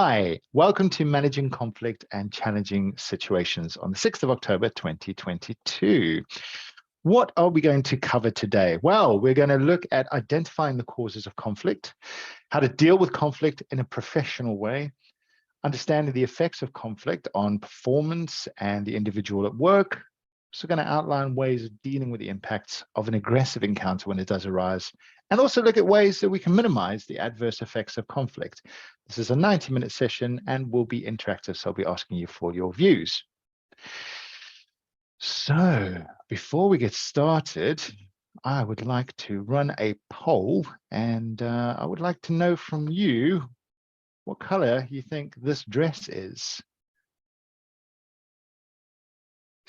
Hi, welcome to Managing Conflict and Challenging Situations on the 6th of October, 2022. What are we going to cover today? Well, we're going to look at identifying the causes of conflict, how to deal with conflict in a professional way, understanding the effects of conflict on performance and the individual at work. Also going to outline ways of dealing with the impacts of an aggressive encounter when it does arise, and also look at ways that we can minimize the adverse effects of conflict. This is a 90-minute session and will be interactive, so I'll be asking you for your views. So before we get started, I would like to run a poll, and I would like to know from you what color you think this dress is.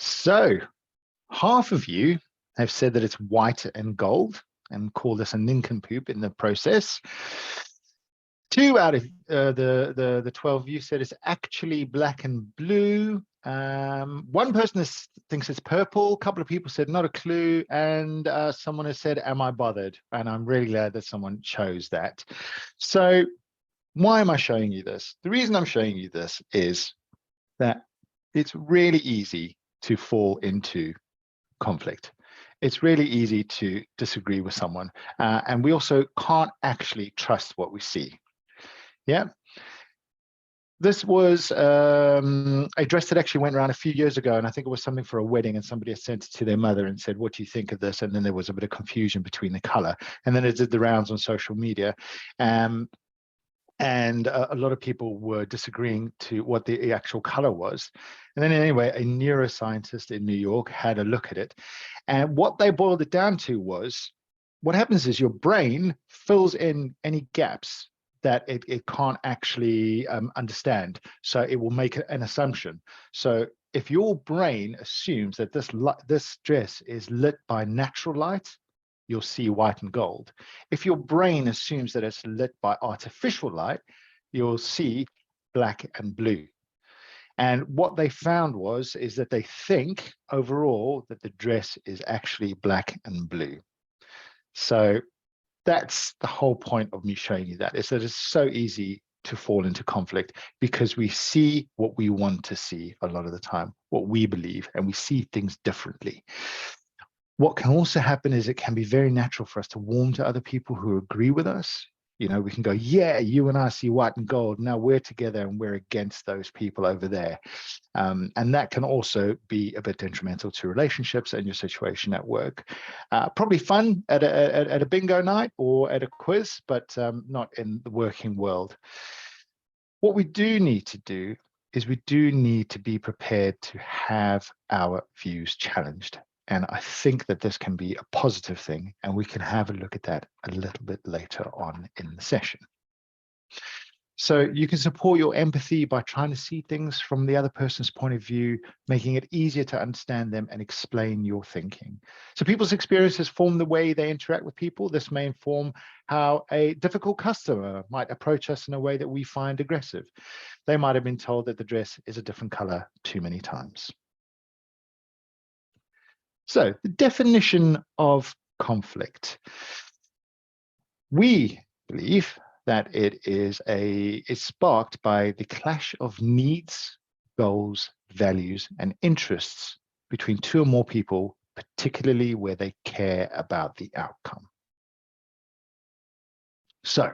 So half of you have said that it's white and gold and call this a nincompoop in the process. 2 out of the 12 of you said it's actually black and blue. One person thinks it's purple. A couple of people said not a clue, and someone has said, am I bothered? And I'm really glad that someone chose that. So why am I showing you this? The reason I'm showing you this is that it's really easy to fall into conflict. It's really easy to disagree with someone, and we also can't actually trust what we see. Yeah. This was a dress that actually went around a few years ago, and I think it was something for a wedding, and somebody had sent it to their mother and said, what do you think of this? And then there was a bit of confusion between the color, and then it did the rounds on social media. And a lot of people were disagreeing to what the actual color was. And then anyway, a neuroscientist in New York had a look at it. And what they boiled it down to was, what happens is your brain fills in any gaps that it can't actually understand. So it will make an assumption. So if your brain assumes that this dress is lit by natural light, you'll see white and gold. If your brain assumes that it's lit by artificial light, you'll see black and blue. And what they found is that they think overall that the dress is actually black and blue. So that's the whole point of me showing you that, is that it's so easy to fall into conflict because we see what we want to see a lot of the time, what we believe, and we see things differently. What can also happen is it can be very natural for us to warm to other people who agree with us. You know, we can go, yeah, you and I see white and gold. Now we're together and we're against those people over there. And that can also be a bit detrimental to relationships and your situation at work. Probably fun at a bingo night or at a quiz, but not in the working world. What we do need to do is we do need to be prepared to have our views challenged. And I think that this can be a positive thing, and we can have a look at that a little bit later on in the session. So you can support your empathy by trying to see things from the other person's point of view, making it easier to understand them and explain your thinking. So people's experiences form the way they interact with people. This may inform how a difficult customer might approach us in a way that we find aggressive. They might have been told that the dress is a different color too many times. So the definition of conflict. We believe that it is sparked by the clash of needs, goals, values, and interests between 2 or more people, particularly where they care about the outcome. So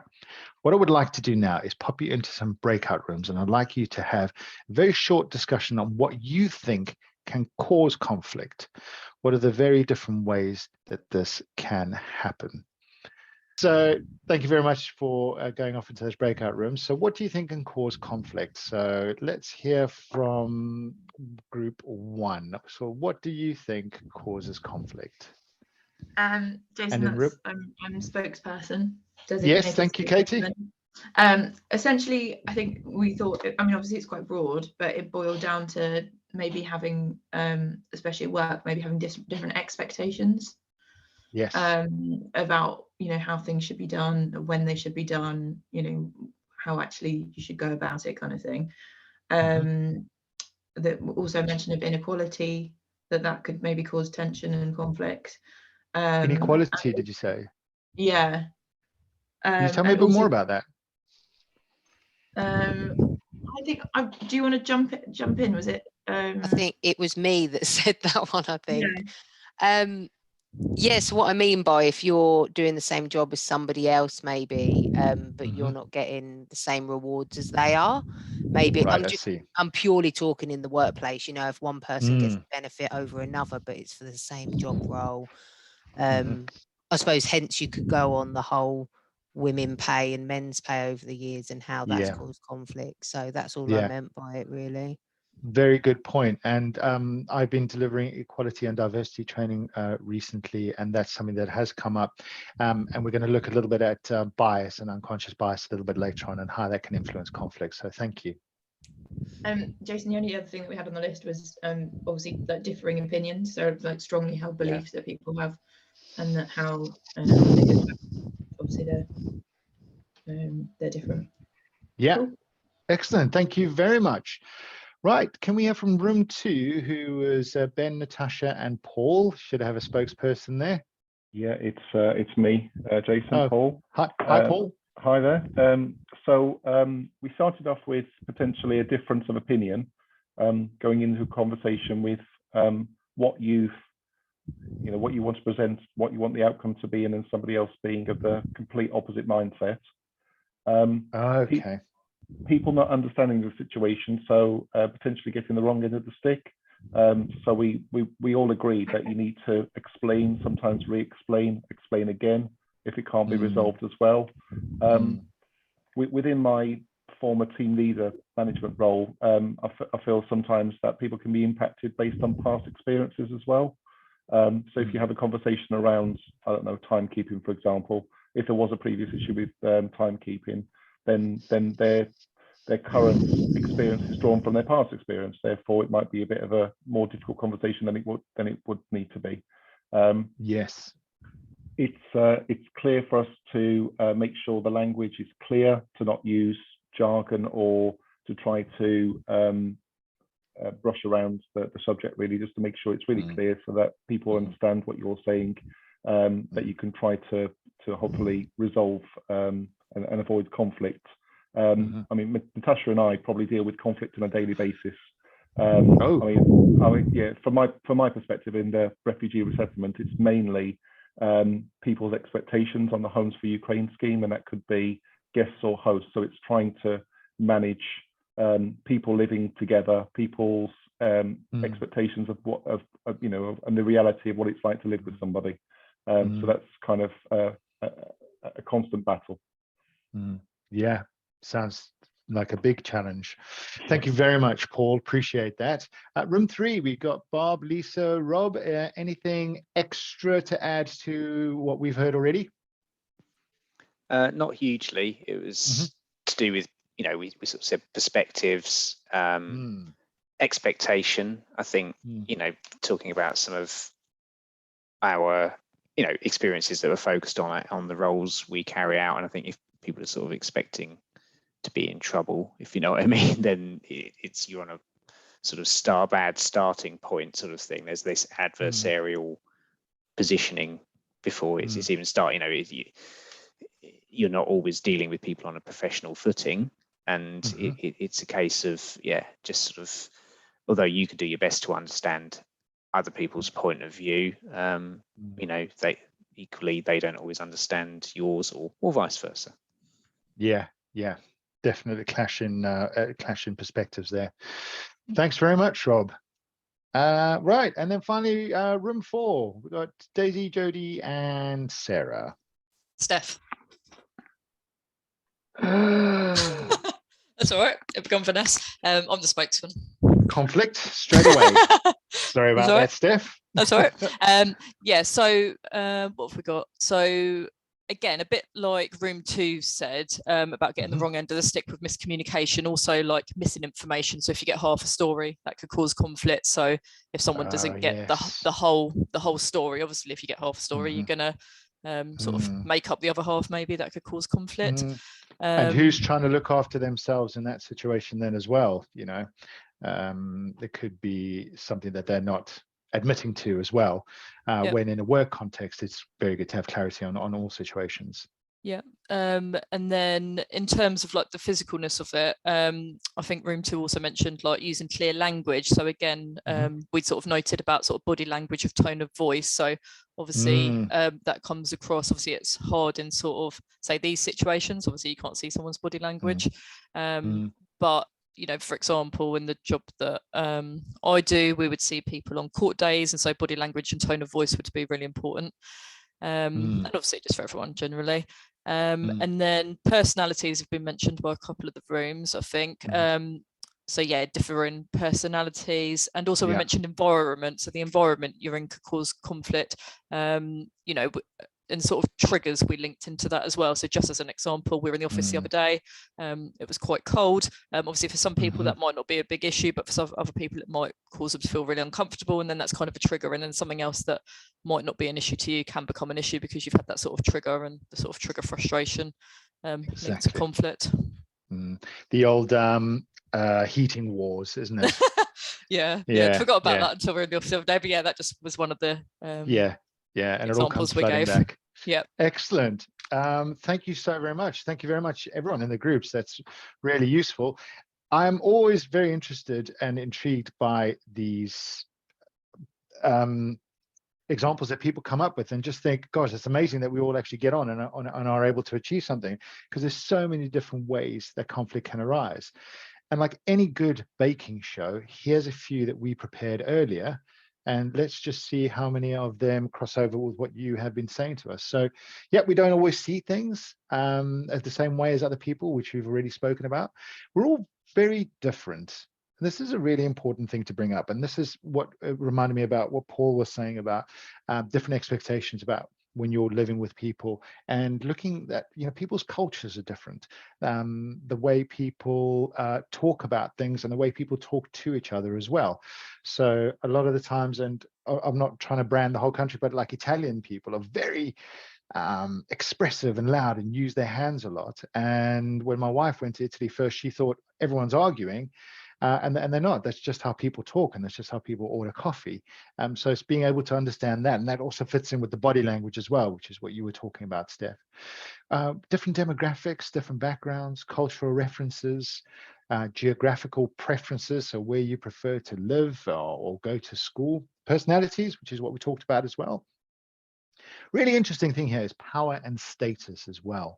what I would like to do now is pop you into some breakout rooms, and I'd like you to have a very short discussion on what you think can cause conflict. What are the very different ways that this can happen? So thank you very much for going off into those breakout rooms. So what do you think can cause conflict? So let's hear from group 1. So what do you think causes conflict? Jason, I'm spokesperson. Yes, thank you, Katie. Essentially, I think we thought, I mean, obviously it's quite broad, but it boiled down to maybe having, especially at work, maybe having different expectations. Yes. About, you know, how things should be done, when they should be done, you know, how actually you should go about it, kind of thing. That also mentioned of inequality, that could maybe cause tension and conflict. Inequality, did you say? Yeah. Can you tell me a bit more about that? think do you want to jump in? Was it? I think it was me that said that one. I think. Yeah. Yes, what I mean by if you're doing the same job as somebody else, maybe, but you're not getting the same rewards as they are, maybe. Right, I see. I'm purely talking in the workplace. You know, if one person gets a benefit over another, but it's for the same job role. I suppose hence you could go on the whole women pay and men's pay over the years and how that's caused conflict. So that's all I meant by it, really. Very good point. And I've been delivering equality and diversity training recently, and that's something that has come up. And we're going to look a little bit at bias and unconscious bias a little bit later on and how that can influence conflict. So thank you. Jason, the only other thing that we had on the list was obviously like differing opinions, so like strongly held beliefs that people have, and that how obviously they're different. Yeah, cool. Excellent. Thank you very much. Right, can we hear from room 2, who is Ben, Natasha, and Paul? Should I have a spokesperson there? Yeah, it's me, Jason, Paul. Hi, Paul. Hi there. So we started off with potentially a difference of opinion, going into a conversation with what you want to present, what you want the outcome to be, and then somebody else being of the complete opposite mindset. Okay. People not understanding the situation, so potentially getting the wrong end of the stick. So we all agreed that you need to explain, sometimes re-explain, explain again if it can't be resolved as well. Within my former team leader management role, I feel sometimes that people can be impacted based on past experiences as well. So if you have a conversation around, I don't know, timekeeping, for example, if there was a previous issue with timekeeping, then their current experience is drawn from their past experience. Therefore, it might be a bit of a more difficult conversation than it would need to be. Yes. It's clear for us to make sure the language is clear, to not use jargon or to try to brush around the subject, really, just to make sure it's really clear so that people understand what you're saying, that you can try to hopefully resolve and avoid conflict. I mean, Natasha and I probably deal with conflict on a daily basis. I mean, yeah, from my perspective in the refugee resettlement, it's mainly people's expectations on the Homes for Ukraine scheme, and that could be guests or hosts. So it's trying to manage people living together, people's expectations of what and the reality of what it's like to live with somebody. So that's kind of a constant battle. Yeah, sounds like a big challenge. Thank you very much, Paul. Appreciate that. Room 3, we've got Bob, Lisa, Rob. Anything extra to add to what we've heard already? Not hugely. It was to do with, we sort of said perspectives, expectation. I think, talking about some of our, experiences that were focused on the roles we carry out. And I think if people are sort of expecting to be in trouble, if you know what I mean, then you're on a sort of bad starting point sort of thing. There's this adversarial positioning before it's even starting. You're not always dealing with people on a professional footing, and it's a case of just sort of, although you could do your best to understand other people's point of view, they don't always understand yours, or vice versa. Yeah, definitely clash in perspectives there. Thanks very much, Rob. Right, and then finally, room 4, we've got Daisy, Jody, and Sarah. Steph. That's all right. It'll become Vanessa. I'm the spokesman. Conflict straight away. Sorry about that, Steph. That's all right. Yeah. So what have we got? So again, a bit like room 2 said about getting the wrong end of the stick with miscommunication. Also, like missing information. So if you get half a story, that could cause conflict. So if someone doesn't get the whole story, obviously, if you get half a story, you're gonna sort of make up the other half. Maybe that could cause conflict. And who's trying to look after themselves in that situation then as well? There could be something that they're not admitting to as well. When in a work context, it's very good to have clarity on all situations. Yeah. And then in terms of like the physicalness of it, I think room 2 also mentioned like using clear language. So again, we sort of noted about sort of body language of tone of voice. So obviously that comes across, obviously it's hard in sort of say these situations, obviously you can't see someone's body language. But you know, for example, in the job that I do, we would see people on court days, and so body language and tone of voice would be really important. And obviously just for everyone generally. And then personalities have been mentioned by a couple of the rooms, I think. So yeah, differing personalities, and also we mentioned environment. So the environment you're in could cause conflict. You know, and sort of triggers we linked into that as well. So just as an example, we were in the office the other day. It was quite cold. Obviously for some people that might not be a big issue, but for some other people it might cause them to feel really uncomfortable, and then that's kind of a trigger. And then something else that might not be an issue to you can become an issue because you've had that sort of trigger, and the sort of trigger frustration linked to conflict. The old heating wars, isn't it? yeah, forgot about that until we were in the office the other day, but yeah, that just was one of the and it all comes flooding back. Yeah, excellent. Thank you so very much. Thank you very much, everyone in the groups. That's really useful. I'm always very interested and intrigued by these examples that people come up with, and just think, gosh, it's amazing that we all actually get on and are able to achieve something, because there's so many different ways that conflict can arise. And like any good baking show, here's a few that we prepared earlier, and let's just see how many of them cross over with what you have been saying to us. So yeah, we don't always see things the same way as other people, which we've already spoken about. We're all very different. This is a really important thing to bring up, and this is what reminded me about what Paul was saying about different expectations about when you're living with people, and looking at, you know, people's cultures are different, the way people talk about things, and the way people talk to each other as well. So a lot of the times, and I'm not trying to brand the whole country, but like Italian people are very expressive and loud and use their hands a lot. And when my wife went to Italy first, she thought everyone's arguing. And they're not. That's just how people talk, and that's just how people order coffee. So it's being able to understand that, and that also fits in with the body language as well, which is what you were talking about, Steph. Different demographics, different backgrounds, cultural references, geographical preferences, so where you prefer to live or go to school, personalities, which is what we talked about as well. Really interesting thing here is power and status as well.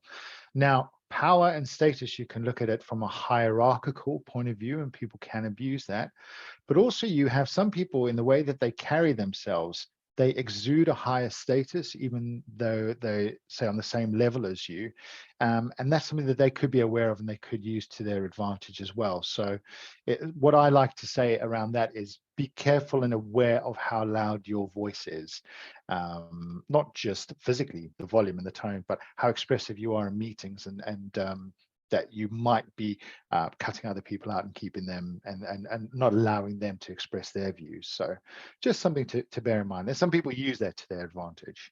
Now, power and status, you can look at it from a hierarchical point of view, and people can abuse that. But also you have some people, in the way that they carry themselves, they exude a higher status, even though they say on the same level as you. And that's something that they could be aware of, and they could use to their advantage as well. So what I like to say around that is, be careful and aware of how loud your voice is. Not just physically, the volume and the tone, but how expressive you are in meetings, and that you might be cutting other people out and keeping them and not allowing them to express their views. So just something to bear in mind. There's some people use that to their advantage.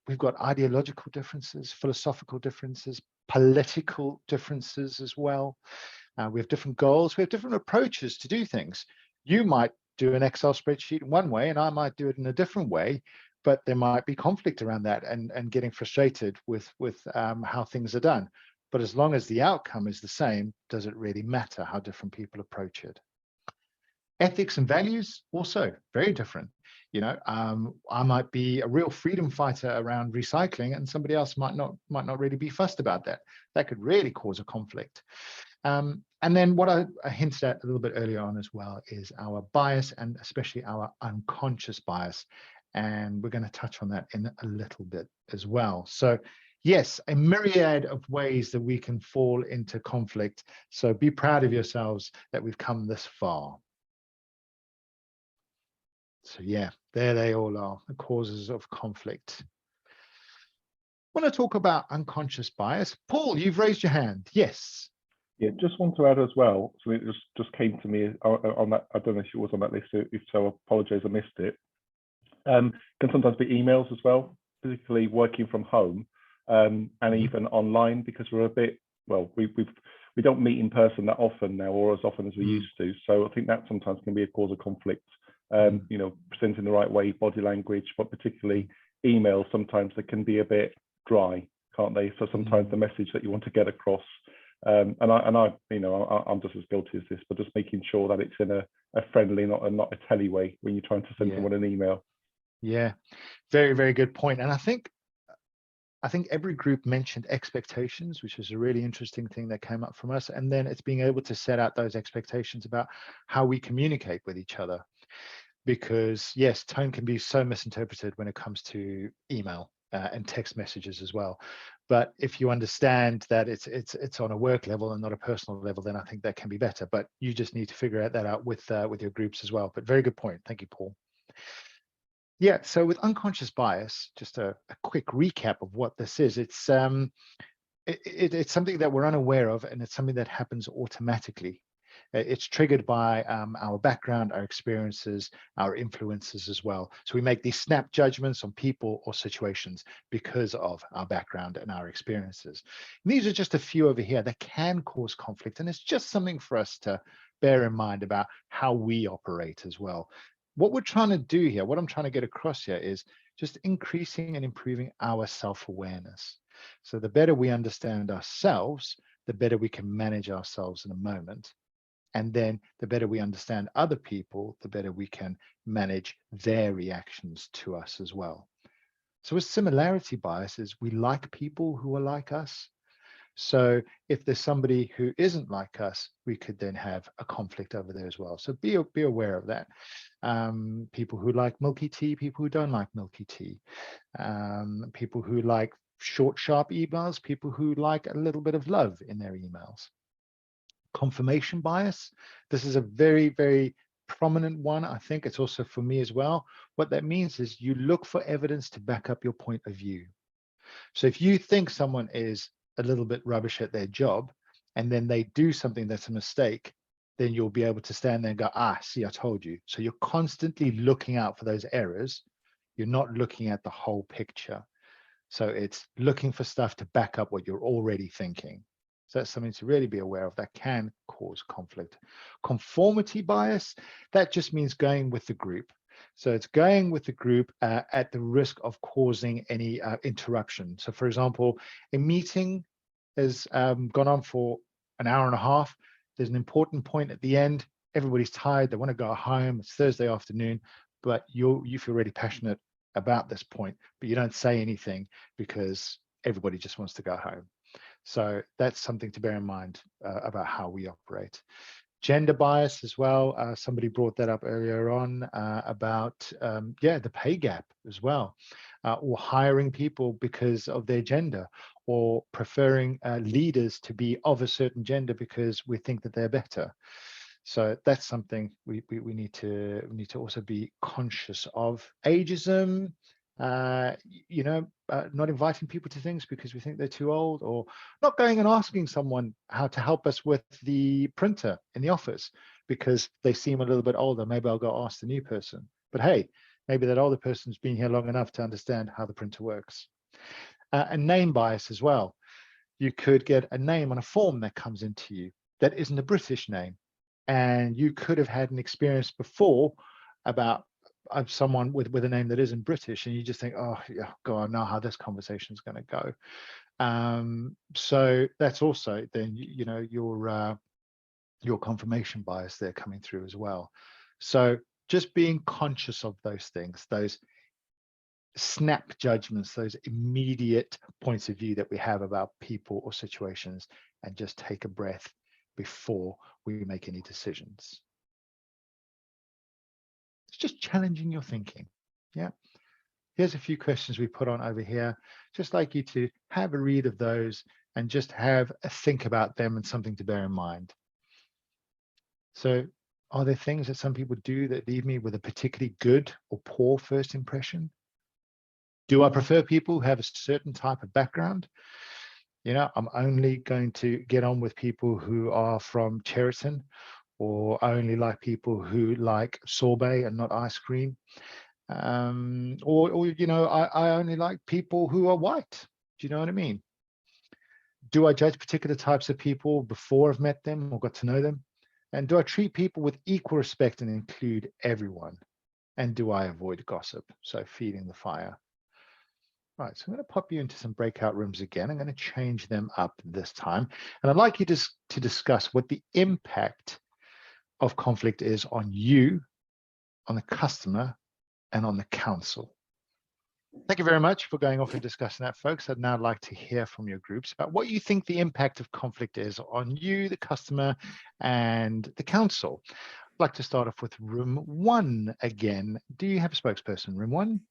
We've got ideological differences, philosophical differences, political differences as well. We have different goals. We have different approaches to do things. You might do an Excel spreadsheet in one way, and I might do it in a different way, but there might be conflict around that, and getting frustrated with how things are done. But as long as the outcome is the same, does it really matter how different people approach it? Ethics and values, also very different. You know, I might be a real freedom fighter around recycling, and somebody else might not really be fussed about that. That could really cause a conflict. And then what I hinted at a little bit earlier on as well is our bias, and especially our unconscious bias. And we're going to touch on that in a little bit as well. So yes, a myriad of ways that we can fall into conflict. So be proud of yourselves that we've come this far. So yeah, there they all are, the causes of conflict. I want to talk about unconscious bias. Paul, you've raised your hand. Yes. Yeah, just want to add as well. So it just came to me on that. I don't know if it was on that list. If so, I apologize, I missed it. Can sometimes be emails as well, particularly working from home, and even online, because we're a bit, well, we don't meet in person that often now, or as often as we used to. So I think that sometimes can be a cause of conflict. You know, presenting the right way, body language, but particularly emails, sometimes they can be a bit dry, can't they? So sometimes the message that you want to get across, and I, you know, I'm just as guilty as this, but just making sure that it's in a friendly, not a telly way when you're trying to send someone an email. Yeah, very, very good point. And I think every group mentioned expectations, which is a really interesting thing that came up from us. And then it's being able to set out those expectations about how we communicate with each other. Because yes, tone can be so misinterpreted when it comes to email and text messages as well. But if you understand that it's on a work level and not a personal level, then I think that can be better. But you just need to figure that out with your groups as well. But very good point. Thank you, Paul. Yeah, so with unconscious bias, just a quick recap of what this is. It's something that we're unaware of, and it's something that happens automatically. It's triggered by our background, our experiences, our influences as well. So we make these snap judgments on people or situations because of our background and our experiences. And these are just a few over here that can cause conflict, and it's just something for us to bear in mind about how we operate as well. What we're trying to do here, what I'm trying to get across here, is just increasing and improving our self-awareness. So the better we understand ourselves, the better we can manage ourselves in a moment. And then the better we understand other people, the better we can manage their reactions to us as well. So with similarity biases, we like people who are like us. So if there's somebody who isn't like us, we could then have a conflict over there as well. So be aware of that. People who like milky tea, people who don't like milky tea, people who like short, sharp emails, people who like a little bit of love in their emails. Confirmation bias. This is a very, very prominent one. I think it's also for me as well. What that means is you look for evidence to back up your point of view. So if you think someone is a little bit rubbish at their job, and then they do something that's a mistake, then you'll be able to stand there and go, see, I told you. So you're constantly looking out for those errors. You're not looking at the whole picture. So it's looking for stuff to back up what you're already thinking. So that's something to really be aware of that can cause conflict. Conformity bias, that just means going with the group. So it's going with the group at the risk of causing any interruption. So for example, a meeting has gone on for an hour and a half. There's an important point at the end. Everybody's tired. They want to go home. It's Thursday afternoon, but you feel really passionate about this point, but you don't say anything because everybody just wants to go home. So that's something to bear in mind about how we operate. Gender bias as well. Somebody brought that up earlier on about the pay gap as well, or hiring people because of their gender, or preferring leaders to be of a certain gender because we think that they're better. So that's something we need to also be conscious of. Ageism, not inviting people to things because we think they're too old, or not going and asking someone how to help us with the printer in the office because they seem a little bit older. Maybe I'll go ask the new person. But hey, maybe that older person's been here long enough to understand how the printer works. And name bias as well. You could get a name on a form that comes into you that isn't a British name. And you could have had an experience before about someone with a name that isn't British, and you just think, oh yeah, God, I know how this conversation is going to go. So that's also then your confirmation bias there coming through as well. So just being conscious of those things, those snap judgments, those immediate points of view that we have about people or situations, and just take a breath before we make any decisions. It's just challenging your thinking. Yeah. Here's a few questions we put on over here. Just like you to have a read of those and just have a think about them and something to bear in mind. So are there things that some people do that leave me with a particularly good or poor first impression? Do I prefer people who have a certain type of background? I'm only going to get on with people who are from Cheriton, or I only like people who like sorbet and not ice cream. Or I only like people who are white. Do you know what I mean? Do I judge particular types of people before I've met them or got to know them? And do I treat people with equal respect and include everyone? And do I avoid gossip? So feeding the fire. Right, so I'm going to pop you into some breakout rooms again. I'm going to change them up this time. And I'd like you to discuss what the impact of conflict is on you, on the customer, and on the council. Thank you very much for going off and discussing that, folks. I'd now like to hear from your groups about what you think the impact of conflict is on you, the customer, and the council. I'd like to start off with room 1 again. Do you have a spokesperson, room 1?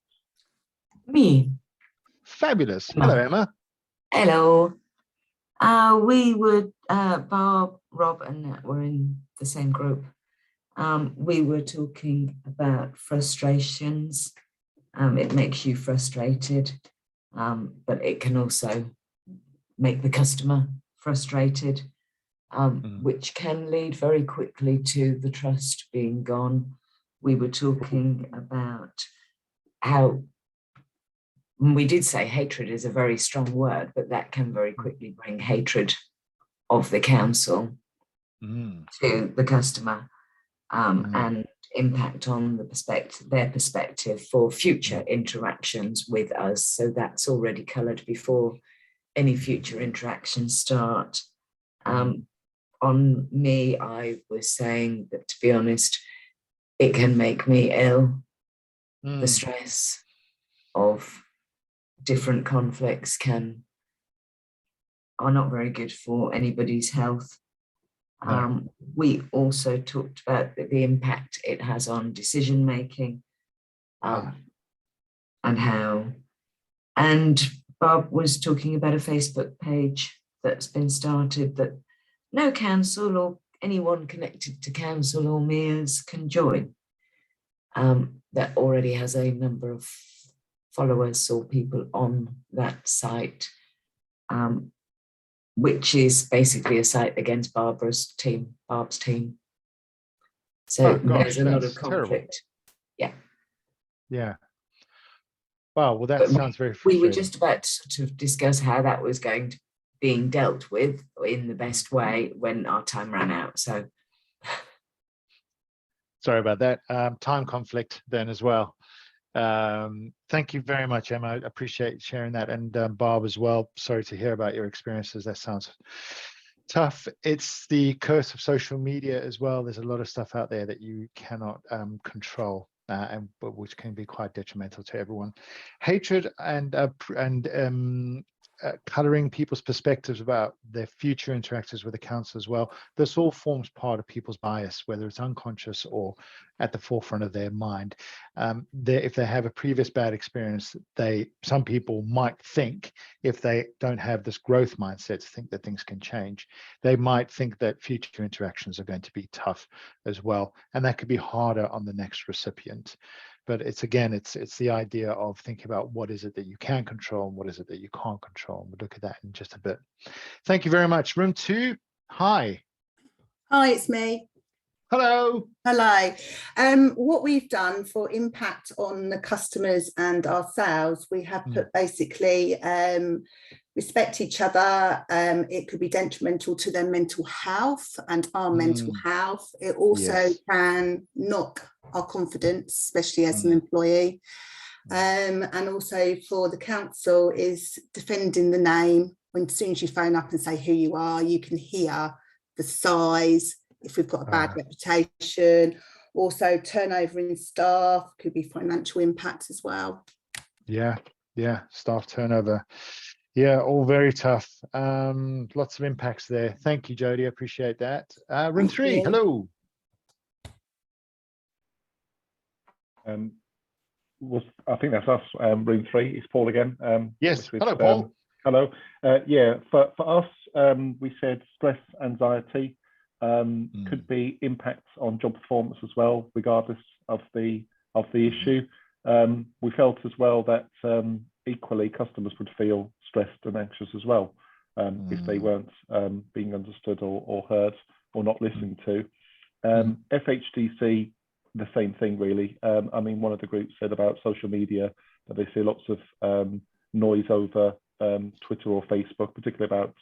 Me. Fabulous. Emma. Hello, Emma. Hello. We were, Barb, Rob, and Nat were in the same group. We were talking about frustrations. It makes you frustrated, but it can also make the customer frustrated, which can lead very quickly to the trust being gone. We were talking about how we did say hatred is a very strong word, but that can very quickly bring hatred of the council to the customer, and impact on their perspective for future interactions with us. So that's already coloured before any future interactions start. On me, I was saying that, to be honest, it can make me ill. The stress of different conflicts are not very good for anybody's health. We also talked about the impact it has on decision making, and Bob was talking about a Facebook page that's been started that no council or anyone connected to council or mayors can join, that already has a number of followers or people on that site, which is basically a site against Barb's team. So there's a lot of conflict. Terrible. Yeah. Wow, well, that sounds very frustrating. We were just about to discuss how that was being dealt with in the best way when our time ran out. So sorry about that. Time conflict then as well. Thank you very much, Emma. I appreciate sharing that. And Barb as well. Sorry to hear about your experiences. That sounds tough. It's the curse of social media as well. There's a lot of stuff out there that you cannot control, but which can be quite detrimental to everyone. Hatred and colouring people's perspectives about their future interactions with the council as well. This all forms part of people's bias, whether it's unconscious or at the forefront of their mind. If they have a previous bad experience, some people might think, if they don't have this growth mindset to think that things can change, they might think that future interactions are going to be tough as well. And that could be harder on the next recipient. But it's the idea of thinking about what is it that you can control and what is it that you can't control. And we'll look at that in just a bit. Thank you very much. Room 2, hi. Hi, it's me. Hello. Hello. What we've done for impact on the customers and our sales, we have put basically respect each other. It could be detrimental to their mental health and our mental health. It also can knock our confidence, especially as an employee. And also for the council is defending the name. When as soon as you phone up and say who you are, you can hear the size, if we've got a bad reputation. Also turnover in staff, could be financial impact as well. Yeah, staff turnover. Yeah, all very tough. Lots of impacts there. Thank you, Jodie. I appreciate that. Room 3, hello. I think that's us. Room 3 is Paul again. Yes. Hello, Paul. Hello. For us, we said stress, anxiety could be impacts on job performance as well, regardless of the issue. We felt as well that equally customers would feel stressed and anxious as well if they weren't being understood or heard or not listened to. FHDC, the same thing really. I mean, one of the groups said about social media that they see lots of noise over Twitter or Facebook, particularly about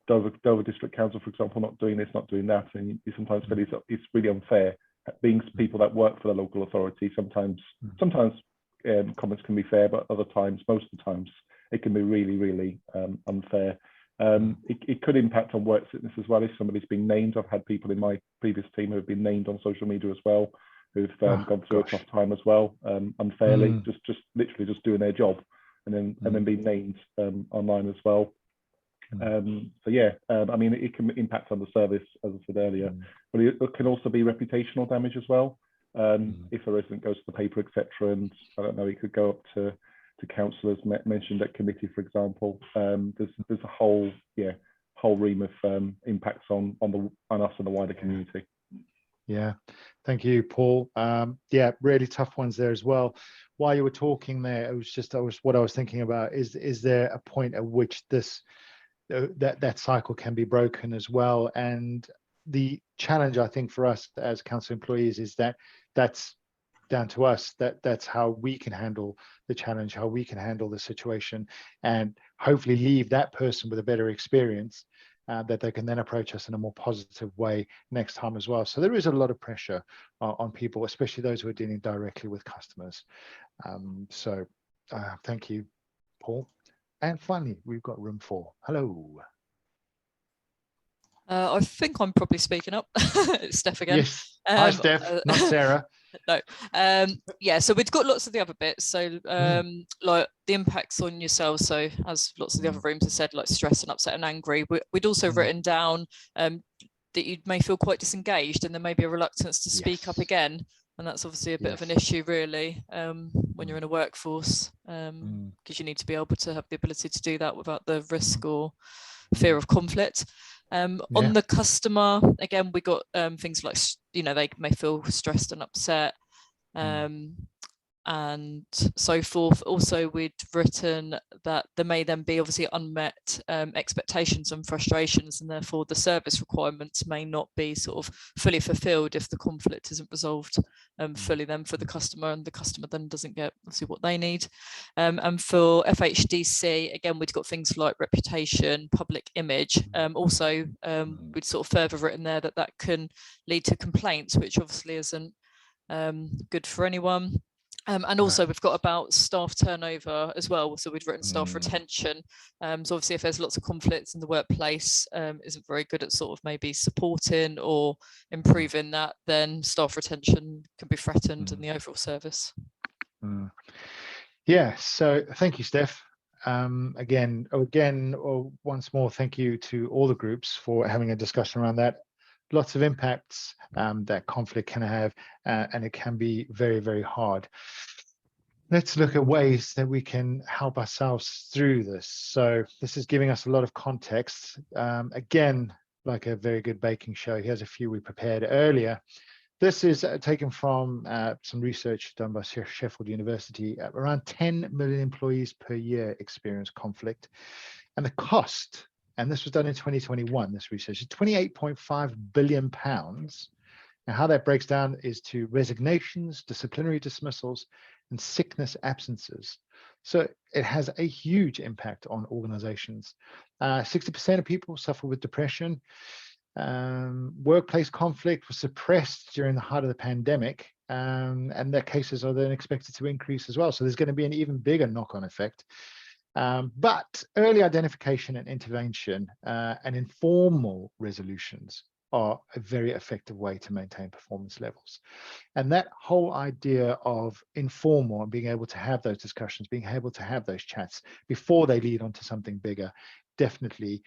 Dover District Council, for example, not doing this, not doing that, and you sometimes feel it's really unfair. Being people that work for the local authority, sometimes comments can be fair, but other times, most of the times, it can be really, really unfair. It could impact on work sickness as well if somebody's been named. I've had people in my previous team who have been named on social media as well, who've gone through a tough time as well, unfairly, just literally just doing their job, and then being named online as well. So yeah, I mean, it can impact on the service, as I said earlier, but it can also be reputational damage as well. If a resident goes to the paper, etc., and I don't know, it could go up to councillors mentioned at committee, for example. There's a whole ream of impacts on us and the wider community. Yeah, thank you, Paul. Yeah, really tough ones there as well. While you were talking there, what I was thinking about is there a point at which that cycle can be broken as well? And the challenge, I think, for us as council employees is that's down to us. That's how we can handle the challenge, how we can handle the situation, and hopefully leave that person with a better experience that they can then approach us in a more positive way next time as well. So there is a lot of pressure on people, especially those who are dealing directly with customers. So thank you, Paul. And finally, we've got room 4. Hello. I think I'm probably speaking up. It's Steph again. Yes. Hi, Steph, not Sarah. No. Yeah, so we've got lots of the other bits. So like the impacts on yourselves. So as lots of the other rooms have said, like stress and upset and angry. We'd also written down that you may feel quite disengaged and there may be a reluctance to speak up again. And that's obviously a bit of an issue, really, when you're in a workforce, because you need to be able to have the ability to do that without the risk or fear of conflict. On the customer, again, we got things like, they may feel stressed and upset and so forth. Also, we'd written that there may then be obviously unmet expectations and frustrations, and therefore the service requirements may not be sort of fully fulfilled if the conflict isn't resolved fully then for the customer, and the customer then doesn't get obviously what they need. And for FHDC, again, we've got things like reputation, public image. Also, we'd sort of further written there that can lead to complaints, which obviously isn't good for anyone. And also we've got about staff turnover as well. So we've written staff retention. So obviously if there's lots of conflicts in the workplace, isn't very good at sort of maybe supporting or improving that, then staff retention can be threatened in the overall service. Yeah, so thank you, Steph. Again, once more, thank you to all the groups for having a discussion around that. Lots of impacts that conflict can have, and it can be very, very hard. Let's look at ways that we can help ourselves through this. So this is giving us a lot of context. Again, like a very good baking show, here's a few we prepared earlier. This is taken from some research done by Sheffield University. Around 10 million employees per year experience conflict, and the cost, and this was done in 2021, this research, is £28.5 billion. Now, how that breaks down is to resignations, disciplinary dismissals, and sickness absences. So it has a huge impact on organizations. 60% of people suffer with depression. Workplace conflict was suppressed during the height of the pandemic, and their cases are then expected to increase as well. So there's going to be an even bigger knock-on effect. But early identification and intervention and informal resolutions are a very effective way to maintain performance levels. And that whole idea of informal and being able to have those discussions, being able to have those chats before they lead on to something bigger, definitely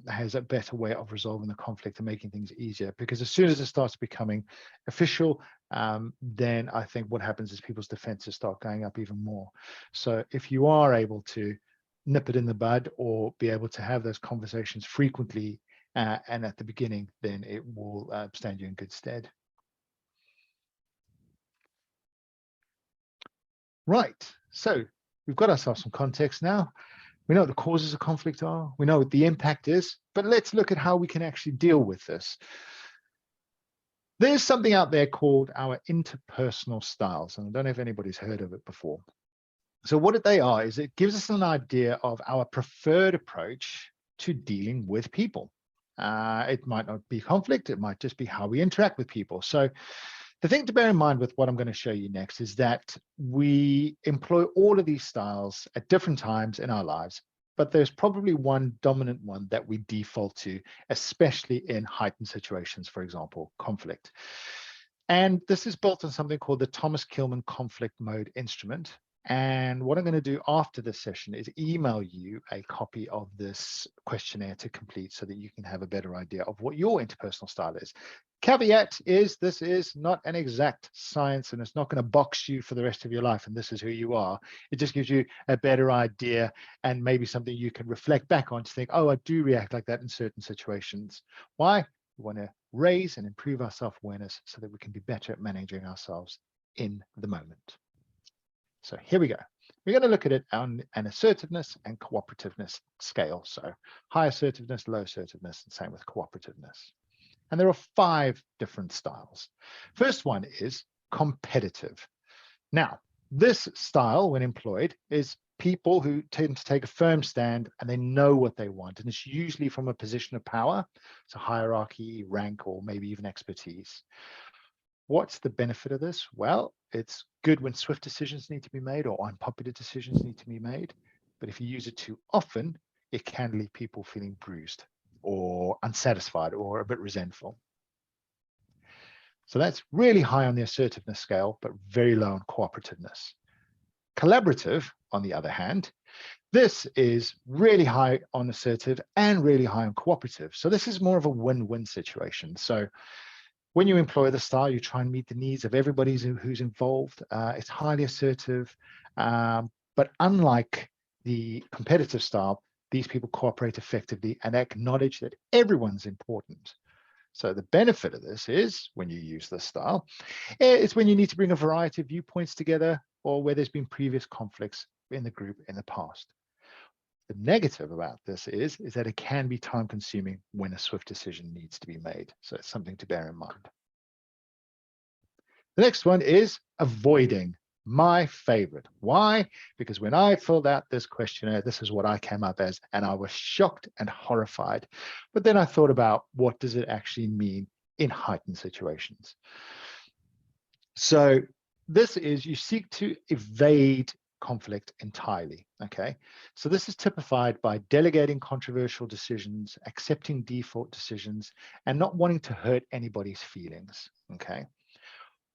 has a better way of resolving the conflict and making things easier. Because as soon as it starts becoming official, then I think what happens is people's defenses start going up even more. So if you are able to nip it in the bud or be able to have those conversations frequently and at the beginning, then it will stand you in good stead. Right, so we've got ourselves some context now. We know what the causes of conflict are, we know what the impact is, but let's look at how we can actually deal with this. There's something out there called our interpersonal styles, and I don't know if anybody's heard of it before. So what they are is it gives us an idea of our preferred approach to dealing with people. It might not be conflict, it might just be how we interact with people. So The thing to bear in mind with what I'm going to show you next is that we employ all of these styles at different times in our lives, but there's probably one dominant one that we default to, especially in heightened situations, for example, conflict. And this is built on something called the Thomas Kilmann conflict mode instrument. And what I'm going to do after this session is email you a copy of this questionnaire to complete so that you can have a better idea of what your interpersonal style is. Caveat is this is not an exact science, and it's not going to box you for the rest of your life and this is who you are. It just gives you a better idea and maybe something you can reflect back on to think, oh, I do react like that in certain situations. Why? We want to raise and improve our self-awareness so that we can be better at managing ourselves in the moment. So here we go. We're going to look at it on an assertiveness and cooperativeness scale. So high assertiveness, low assertiveness, and same with cooperativeness. And there are 5 different styles. First one is competitive. Now, this style, when employed, is people who tend to take a firm stand and they know what they want. And it's usually from a position of power, so hierarchy, rank, or maybe even expertise. What's the benefit of this? Well, it's good when swift decisions need to be made or unpopular decisions need to be made. But if you use it too often, it can leave people feeling bruised or unsatisfied or a bit resentful. So that's really high on the assertiveness scale, but very low on cooperativeness. Collaborative, on the other hand, this is really high on assertive and really high on cooperative. So this is more of a win-win situation. So when you employ the style, you try and meet the needs of everybody who's involved. It's highly assertive, but unlike the competitive style, these people cooperate effectively and acknowledge that everyone's important. So the benefit of this is when you use this style, it's when you need to bring a variety of viewpoints together or where there's been previous conflicts in the group in the past. The negative about this is that it can be time consuming when a swift decision needs to be made. So it's something to bear in mind. The next one is avoiding. My favorite. Why? Because when I filled out this questionnaire, this is what I came up as, and I was shocked and horrified. But then I thought about what does it actually mean in heightened situations. So this is you seek to evade conflict entirely. Okay, so this is typified by delegating controversial decisions, accepting default decisions, and not wanting to hurt anybody's feelings. Okay.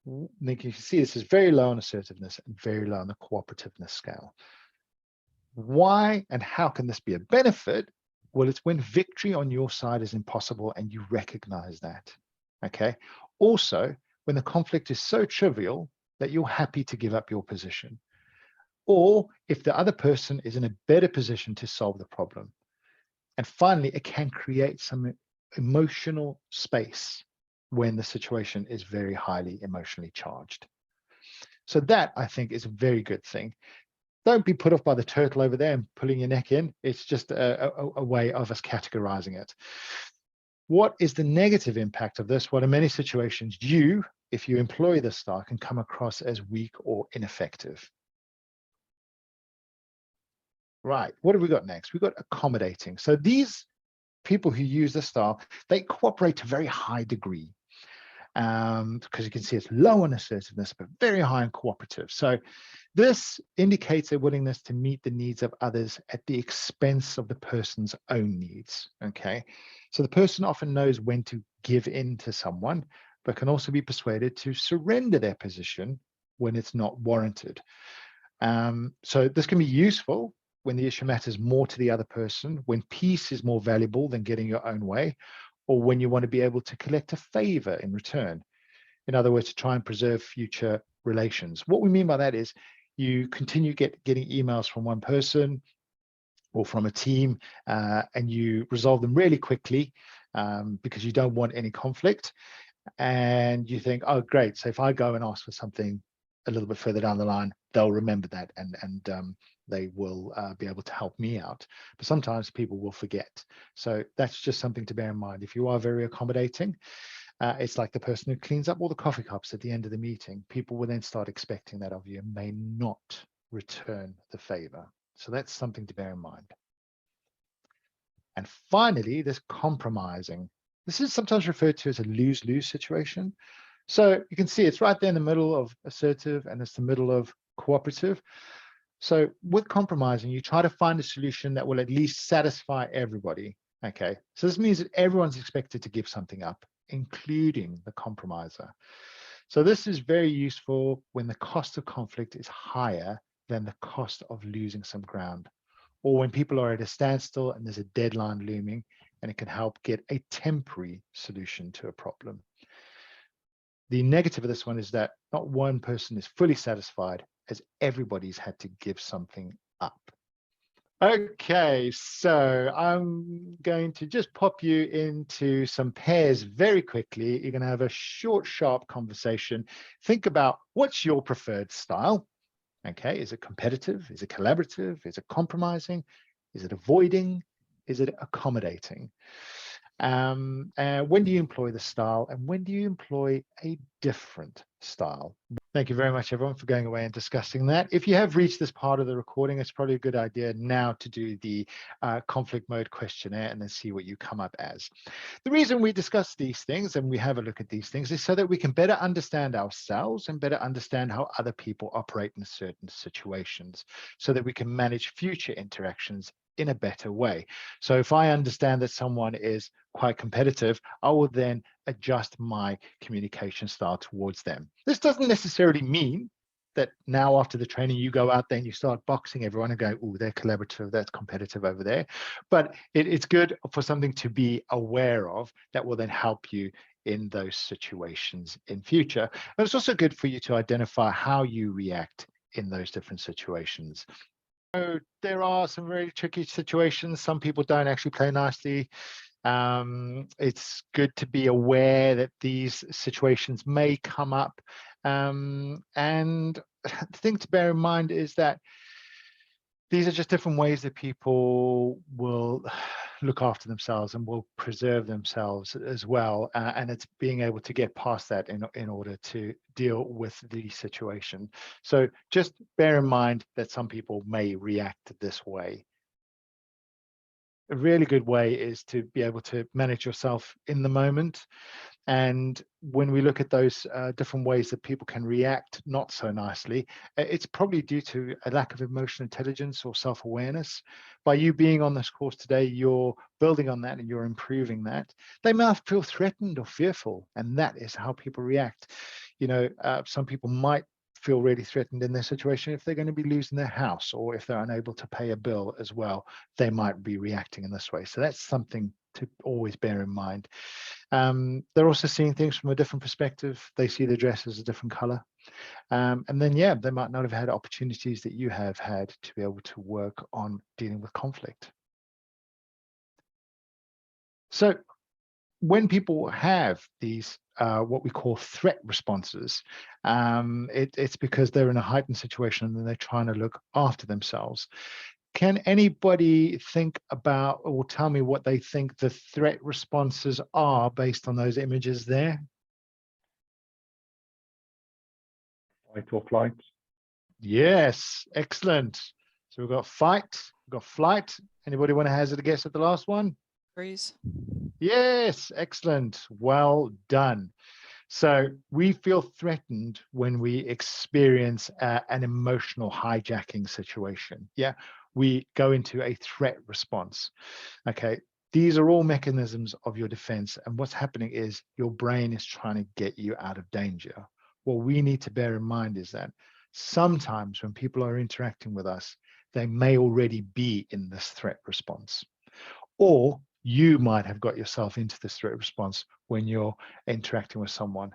You can see this is very low on assertiveness and very low on the cooperativeness scale. Why and how can this be a benefit? Well, it's when victory on your side is impossible and you recognize that. Okay. Also, when the conflict is so trivial that you're happy to give up your position, or if the other person is in a better position to solve the problem. And finally, it can create some emotional space when the situation is very highly emotionally charged. So that, I think, is a very good thing. Don't be put off by the turtle over there and pulling your neck in. It's just a way of us categorizing it. What is the negative impact of this? Well, in many situations, if you employ this style, can come across as weak or ineffective. Right, what have we got next? We've got accommodating. So these people who use this style, they cooperate to a very high degree. Because you can see it's low on assertiveness, but very high on cooperative. So this indicates their willingness to meet the needs of others at the expense of the person's own needs. Okay, so the person often knows when to give in to someone, but can also be persuaded to surrender their position when it's not warranted. So this can be useful when the issue matters more to the other person, when peace is more valuable than getting your own way, or when you want to be able to collect a favor in return. In other words, to try and preserve future relations. What we mean by that is you continue getting emails from one person or from a team, and you resolve them really quickly because you don't want any conflict. And you think, oh, great. So if I go and ask for something a little bit further down the line, they'll remember that and they will be able to help me out. But sometimes people will forget. So that's just something to bear in mind. If you are very accommodating, it's like the person who cleans up all the coffee cups at the end of the meeting. People will then start expecting that of you and may not return the favor. So that's something to bear in mind. And finally, there's compromising. This is sometimes referred to as a lose-lose situation. So you can see it's right there in the middle of assertive and it's the middle of cooperative. So with compromising, you try to find a solution that will at least satisfy everybody. Okay, so this means that everyone's expected to give something up, including the compromiser. So this is very useful when the cost of conflict is higher than the cost of losing some ground, or when people are at a standstill and there's a deadline looming, and it can help get a temporary solution to a problem. The negative of this one is that not one person is fully satisfied, as everybody's had to give something up. Okay, so I'm going to just pop you into some pairs very quickly. You're going to have a short, sharp conversation. Think about what's your preferred style. Okay, is it competitive? Is it collaborative? Is it compromising? Is it avoiding? Is it accommodating? When do you employ the style, and when do you employ a different style? Thank you very much, everyone, for going away and discussing that. If you have reached this part of the recording, it's probably a good idea now to do the conflict mode questionnaire and then see what you come up as. The reason we discuss these things and we have a look at these things is so that we can better understand ourselves and better understand how other people operate in certain situations, so that we can manage future interactions in a better way. So if I understand that someone is quite competitive, I will then adjust my communication style towards them. This doesn't necessarily mean that now after the training you go out there and you start boxing everyone and go, oh, they're collaborative, that's competitive over there. But it's good for something to be aware of that will then help you in those situations in future. And it's also good for you to identify how you react in those different situations. So there are some very tricky situations. Some people don't actually play nicely. It's good to be aware that these situations may come up. And the thing to bear in mind is that these are just different ways that people will look after themselves and will preserve themselves as well. And it's being able to get past that in order to deal with the situation. So just bear in mind that some people may react this way. A really good way is to be able to manage yourself in the moment. And when we look at those different ways that people can react not so nicely, it's probably due to a lack of emotional intelligence or self-awareness. By you being on this course today, you're building on that and you're improving that. They may feel threatened or fearful, and that is how people react. You know, some people might feel really threatened in their situation if they're going to be losing their house, or if they're unable to pay a bill as well, they might be reacting in this way. So that's something to always bear in mind. They're also seeing things from a different perspective. They see the dress as a different color. And then, yeah, they might not have had opportunities that you have had to be able to work on dealing with conflict. So when people have these what we call threat responses, it's because they're in a heightened situation and they're trying to look after themselves. Can anybody think about or tell me what they think the threat responses are based on those images there? Fight or flight. Yes, excellent. So we've got fight, we've got flight. Anybody want to hazard a guess at the last one? Freeze. Yes, excellent. Well done. So we feel threatened when we experience an emotional hijacking situation. Yeah, we go into a threat response. Okay, these are all mechanisms of your defense. And what's happening is your brain is trying to get you out of danger. What we need to bear in mind is that sometimes when people are interacting with us, they may already be in this threat response. Or you might have got yourself into this threat response when you're interacting with someone.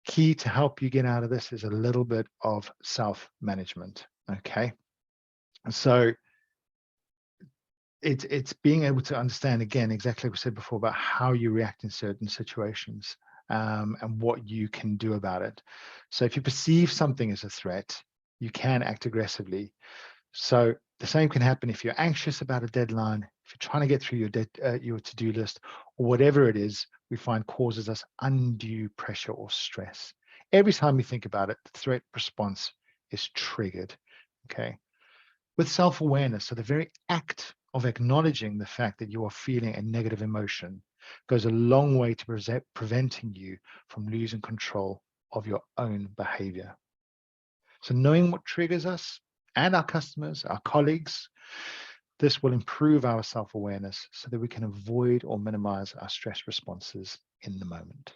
Key to help you get out of this is a little bit of self-management, okay? So it's being able to understand, again, exactly like we said before, about how you react in certain situations and what you can do about it. So if you perceive something as a threat, you can act aggressively. So the same can happen if you're anxious about a deadline, if you're trying to get through your to-do list, or whatever it is we find causes us undue pressure or stress. Every time we think about it, the threat response is triggered, okay? With self-awareness, so the very act of acknowledging the fact that you are feeling a negative emotion, goes a long way to preventing you from losing control of your own behavior. So knowing what triggers us and our customers, our colleagues, this will improve our self-awareness so that we can avoid or minimize our stress responses in the moment.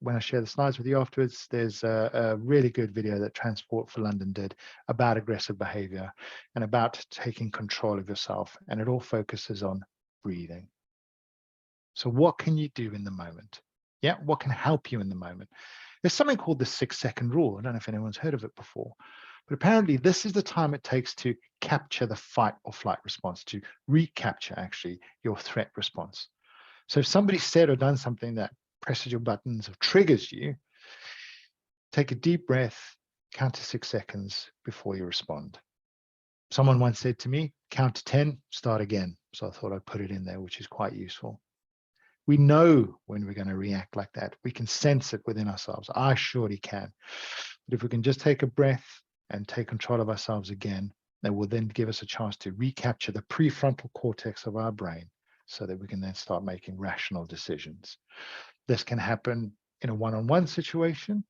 When I share the slides with you afterwards, there's a really good video that Transport for London did about aggressive behavior and about taking control of yourself. And it all focuses on breathing. So what can you do in the moment? Yeah, what can help you in the moment? There's something called the 6-second rule. I don't know if anyone's heard of it before, but apparently this is the time it takes to capture the fight or flight response, to recapture actually your threat response. So if somebody said or done something that presses your buttons or triggers you, take a deep breath, count to 6 seconds before you respond. Someone once said to me, count to 10, start again. So I thought I'd put it in there, which is quite useful. We know when we're going to react like that. We can sense it within ourselves. I surely can. But if we can just take a breath and take control of ourselves again, that will then give us a chance to recapture the prefrontal cortex of our brain so that we can then start making rational decisions. This can happen in a one-on-one situation.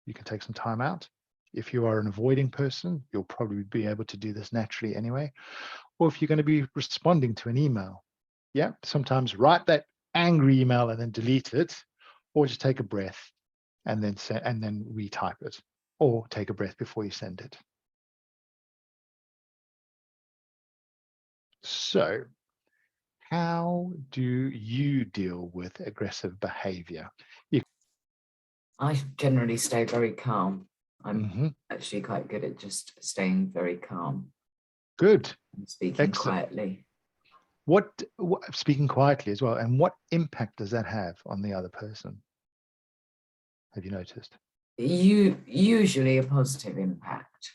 You can take some time out. If you are an avoiding person, you'll probably be able to do this naturally anyway. Or if you're going to be responding to an email, yeah, sometimes write that angry email and then delete it, or just take a breath and then retype it, or take a breath before you send it. So how do you deal with aggressive behavior? I generally stay very calm. I'm actually quite good at just staying very calm. Good. And speaking quietly. What speaking quietly as well, and what impact does that have on the other person? Have you noticed? Usually a positive impact.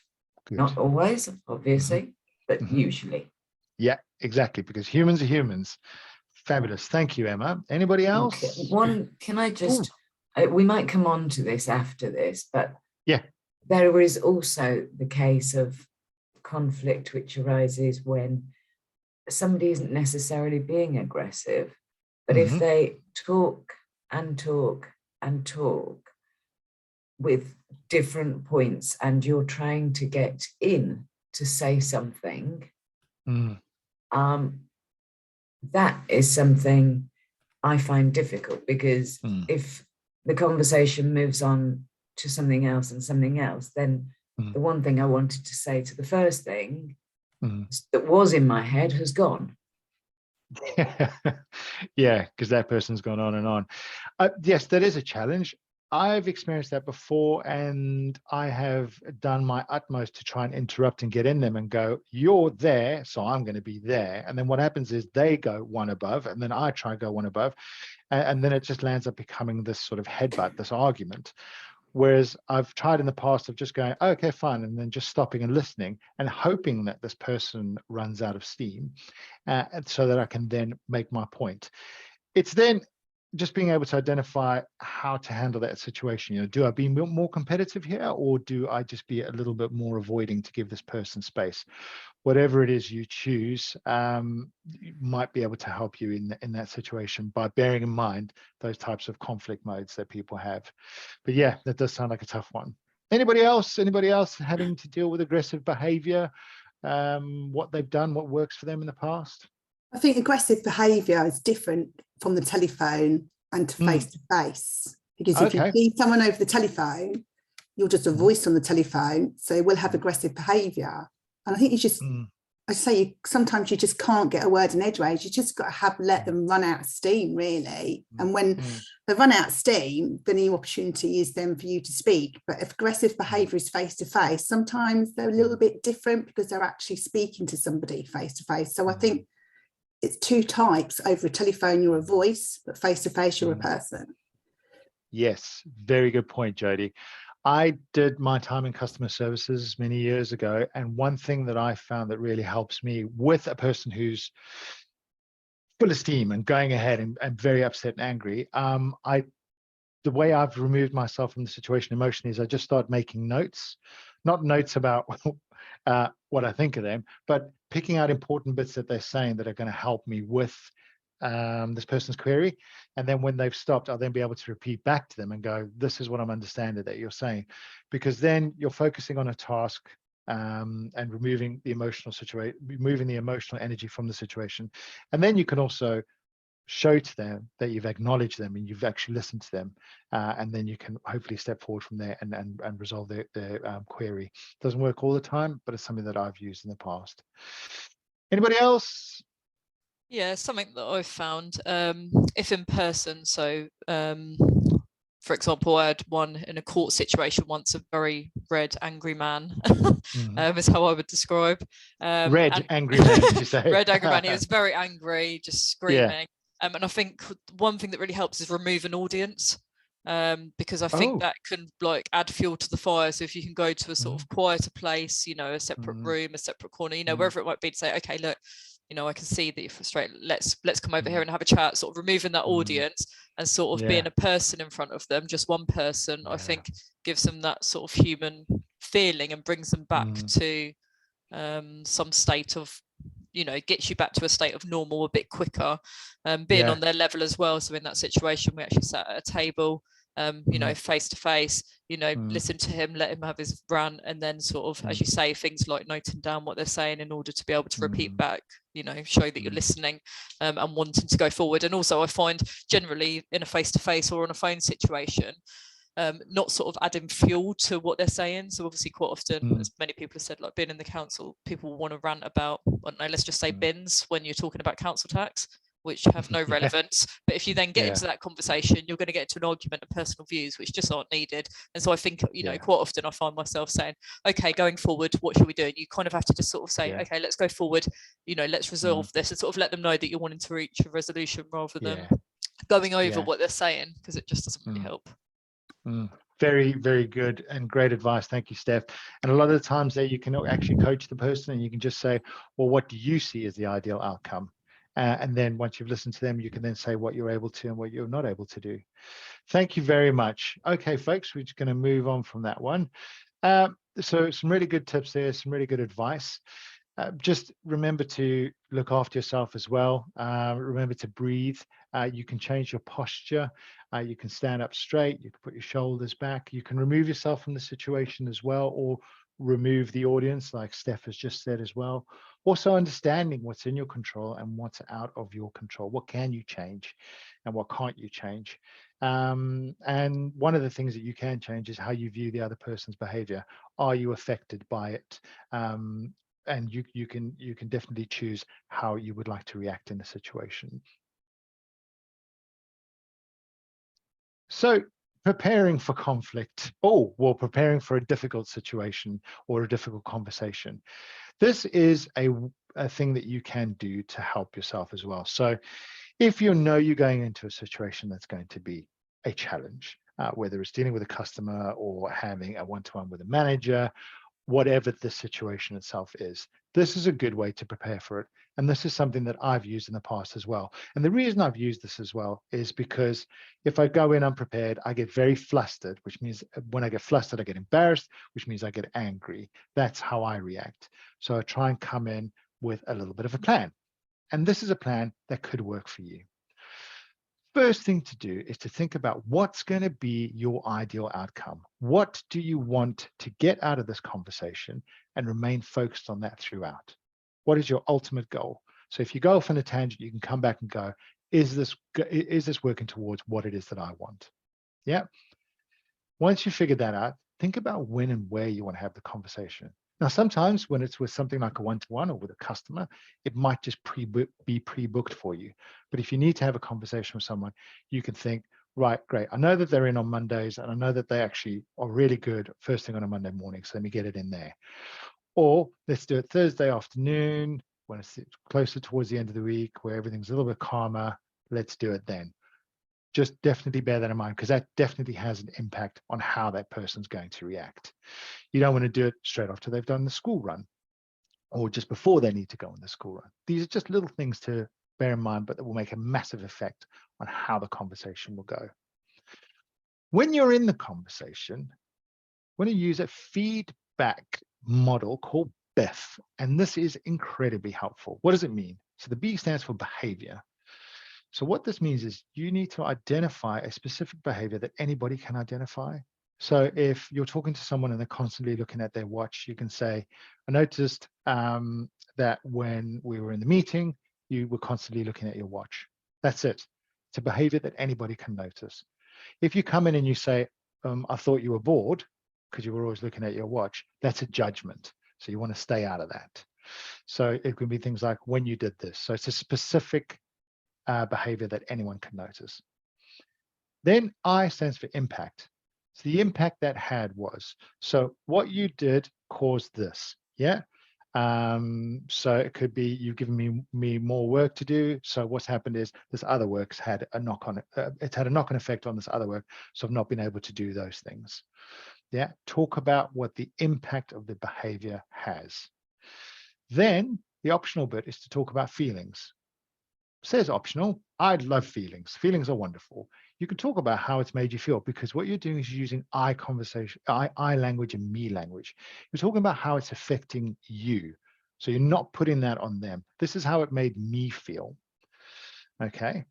Good. Not always, obviously, but usually. Yeah, exactly, because humans are humans. Fabulous. Thank you, Emma. Anybody else? Okay. Can I just, we might come on to this after this, but yeah, there is also the case of conflict which arises when somebody isn't necessarily being aggressive, but if they talk and talk and talk with different points and you're trying to get in to say something, that is something I find difficult, because if the conversation moves on to something else and something else, then the one thing I wanted to say to the first thing that was in my head has gone. Yeah, because that person's gone on and on. Yes, that is a challenge. I've experienced that before, and I have done my utmost to try and interrupt and get in them and go, you're there, so I'm going to be there. And then what happens is they go one above, and then I try and go one above. And then it just lands up becoming this sort of headbutt, this argument. Whereas I've tried in the past of just going, oh, okay, fine, and then just stopping and listening and hoping that this person runs out of steam, so that I can then make my point. It's then just being able to identify how to handle that situation. You know, do I be more competitive here, or do I just be a little bit more avoiding to give this person space? Whatever it is you choose, might be able to help you in that situation by bearing in mind those types of conflict modes that people have. But yeah, that does sound like a tough one. Anybody else having to deal with aggressive behavior? What they've done, what works for them in the past? I think aggressive behaviour is different from the telephone and to face-to-face, because if you see someone over the telephone, you're just a voice on the telephone, so they will have aggressive behaviour. And I think you just, I say, sometimes you just can't get a word in edgeways. You just got to let them run out of steam, really. And when they run out of steam, the new opportunity is then for you to speak. But if aggressive behaviour is face-to-face, sometimes they're a little bit different because they're actually speaking to somebody face-to-face. So I think it's two types. Over a telephone, you're a voice, but face-to-face, you're a person. Yes, very good point, Jodie. I did my time in customer services many years ago, and one thing that I found that really helps me with a person who's full of steam and going ahead and very upset and angry, the way I've removed myself from the situation emotionally is I just start making notes, not notes about what I think of them, but picking out important bits that they're saying that are going to help me with this person's query, and then when they've stopped, I'll then be able to repeat back to them and go, this is what I'm understanding that you're saying, because then you're focusing on a task and removing the emotional energy from the situation. And then you can also show to them that you've acknowledged them and you've actually listened to them, and then you can hopefully step forward from there and resolve their query. Doesn't work all the time, but it's something that I've used in the past. Anybody else? Yeah, something that I've found, if in person, so for example, I had one in a court situation once, a very red, angry man, is how I would describe. Red, angry man, did you say? Red, angry man, he was very angry, just screaming. Yeah. And I think one thing that really helps is remove an audience, because I think that can like add fuel to the fire. So if you can go to a sort of quieter place, you know, a separate room, a separate corner, you know, wherever it might be, to say, okay, look, you know, I can see that you're frustrated. Let's come over here and have a chat, sort of removing that audience and sort of being a person in front of them, just one person, I think gives them that sort of human feeling and brings them back to some state of, you know, gets you back to a state of normal a bit quicker, being on their level as well. So in that situation, we actually sat at a table, you know, face to face, you know, listen to him, let him have his rant, and then sort of, as you say, things like noting down what they're saying in order to be able to repeat back, you know, show that you're listening and wanting to go forward. And also I find generally in a face to face or on a phone situation, not sort of adding fuel to what they're saying. So obviously quite often, as many people have said, like being in the council, people want to rant about, I don't know, let's just say bins when you're talking about council tax, which have no relevance. But if you then get into that conversation, you're going to get into an argument of personal views, which just aren't needed. And so I think, you know, quite often I find myself saying, okay, going forward, what should we do? And you kind of have to just sort of say, okay, let's go forward, you know, let's resolve this, and sort of let them know that you're wanting to reach a resolution rather than going over what they're saying, because it just doesn't really help. Very, very good and great advice. Thank you, Steph. And a lot of the times there you can actually coach the person and you can just say, well, what do you see as the ideal outcome? And then once you've listened to them, you can then say what you're able to and what you're not able to do. Thank you very much. Okay, folks, we're just going to move on from that one. So some really good tips there, some really good advice. Just remember to look after yourself as well. Remember to breathe. You can change your posture. You can stand up straight. You can put your shoulders back. You can remove yourself from the situation as well, or remove the audience, like Steph has just said as well. Also understanding what's in your control and what's out of your control. What can you change and what can't you change? And one of the things that you can change is how you view the other person's behavior. Are you affected by it? And you can definitely choose how you would like to react in the situation. So preparing for conflict, preparing for a difficult situation or a difficult conversation. This is a thing that you can do to help yourself as well. So if you know you're going into a situation that's going to be a challenge, whether it's dealing with a customer or having a one-to-one with a manager, whatever the situation itself is, this is a good way to prepare for it. And this is something that I've used in the past as well. And the reason I've used this as well is because if I go in unprepared, I get very flustered, which means when I get flustered, I get embarrassed, which means I get angry. That's how I react. So I try and come in with a little bit of a plan. And this is a plan that could work for you. First thing to do is to think about what's going to be your ideal outcome. What do you want to get out of this conversation and remain focused on that throughout? What is your ultimate goal? So if you go off on a tangent, you can come back and go, is this working towards what it is that I want? Yeah. Once you figure that out, think about when and where you want to have the conversation. Now, sometimes when it's with something like a one-to-one or with a customer, it might just be pre-booked for you. But if you need to have a conversation with someone, you can think, right, great. I know that they're in on Mondays and I know that they actually are really good first thing on a Monday morning. So let me get it in there. Or let's do it Thursday afternoon when it's closer towards the end of the week where everything's a little bit calmer. Let's do it then. Just definitely bear that in mind, because that definitely has an impact on how that person's going to react. You don't want to do it straight after they've done the school run or just before they need to go on the school run. These are just little things to bear in mind, but that will make a massive effect on how the conversation will go. When you're in the conversation, we're going to use a feedback model called BEF, and this is incredibly helpful. What does it mean? So the B stands for behavior. So what this means is you need to identify a specific behavior that anybody can identify. So if you're talking to someone and they're constantly looking at their watch, you can say, I noticed that when we were in the meeting, you were constantly looking at your watch. That's it. It's a behavior that anybody can notice. If you come in and you say, I thought you were bored because you were always looking at your watch, that's a judgment. So you want to stay out of that. So it can be things like when you did this. So it's a specific behavior that anyone can notice. Then I stands for impact. So the impact that had was, so what you did caused this, yeah? So it could be you've given me more work to do. So what's happened is this other work's had a knock-on, it's had a knock-on effect on this other work. So I've not been able to do those things. Yeah, talk about what the impact of the behavior has. Then the optional bit is to talk about feelings. Says optional. I love feelings. Feelings are wonderful. You can talk about how it's made you feel, because what you're doing is using I conversation, I language and me language. You're talking about how it's affecting you. So you're not putting that on them. This is how it made me feel. Okay.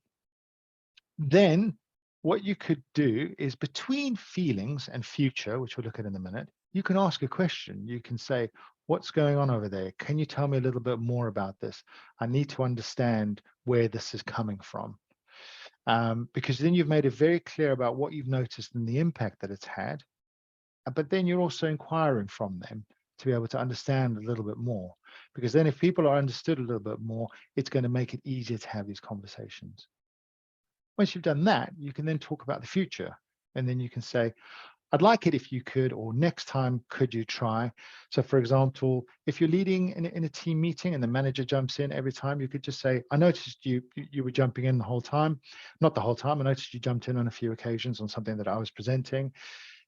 Then what you could do is between feelings and future, which we'll look at in a minute, you can ask a question. You can say, what's going on over there? Can you tell me a little bit more about this? I need to understand where this is coming from. Because then you've made it very clear about what you've noticed and the impact that it's had. But then you're also inquiring from them to be able to understand a little bit more. Because then if people are understood a little bit more, it's going to make it easier to have these conversations. Once you've done that, you can then talk about the future. And then you can say, I'd like it if you could, or next time, could you try? So for example, if you're leading in a team meeting and the manager jumps in every time, you could just say, I noticed you were jumping in the whole time. Not the whole time. I noticed you jumped in on a few occasions on something that I was presenting.